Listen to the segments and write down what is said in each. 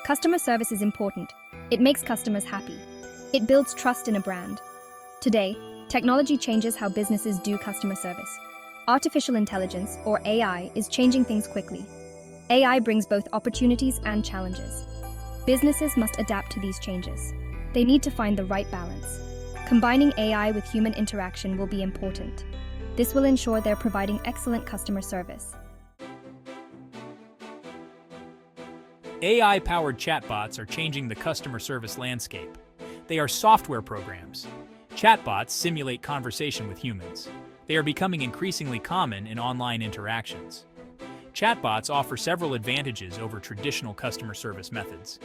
Customer service is important. It makes customers happy. It builds trust in a brand. Today, technology changes how businesses do customer service. Artificial intelligence, or AI, is changing things quickly. AI brings both opportunities and challenges. Businesses must adapt to these changes. They need to find the right balance. Combining AI with human interaction will be important. This will ensure they're providing excellent customer service. AI-powered chatbots are changing the customer service landscape. They are software programs. Chatbots simulate conversation with humans. They are becoming increasingly common in online interactions. Chatbots offer several advantages over traditional customer service methods.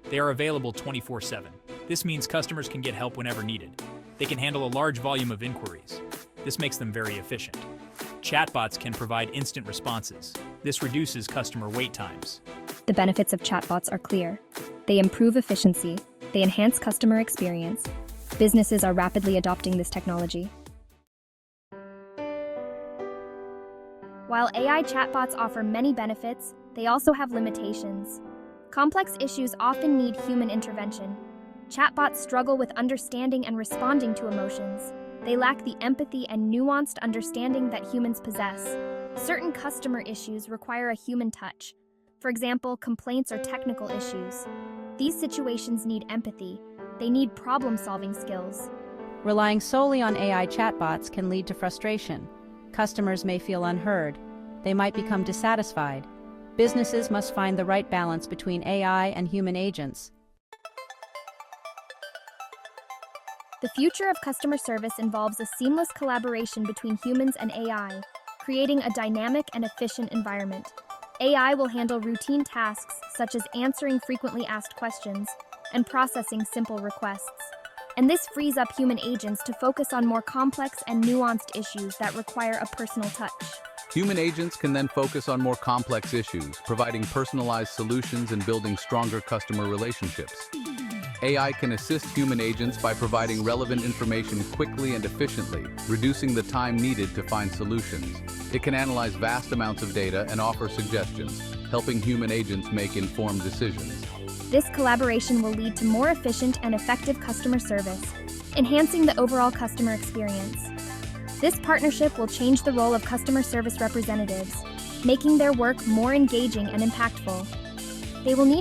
They are available 24/7. This means customers can get help whenever needed. They can handle a large volume of inquiries. This makes them very efficient. Chatbots can provide instant responses. This reduces customer wait times. The benefits of chatbots are clear. They improve efficiency. They enhance customer experience. Businesses are rapidly adopting this technology. While AI chatbots offer many benefits, they also have limitations. Complex issues often need human intervention. Chatbots struggle with understanding and responding to emotions. They lack the empathy and nuanced understanding that humans possess. Certain customer issues require a human touch. For example, complaints or technical issues. These situations need empathy. They need problem-solving skills. Relying solely on AI chatbots can lead to frustration. Customers may feel unheard. They might become dissatisfied. Businesses must find the right balance between AI and human agents. The future of customer service involves a seamless collaboration between humans and AI, creating a dynamic and efficient environment. AI will handle routine tasks such as answering frequently asked questions and processing simple requests. And this frees up human agents to focus on more complex and nuanced issues that require a personal touch. Human agents can then focus on more complex issues, providing personalized solutions and building stronger customer relationships. AI can assist human agents by providing relevant information quickly and efficiently, reducing the time needed to find solutions. It can analyze vast amounts of data and offer suggestions, helping human agents make informed decisions. This collaboration will lead to more efficient and effective customer service, enhancing the overall customer experience. This partnership will change the role of customer service representatives, making their work more engaging and impactful. They will need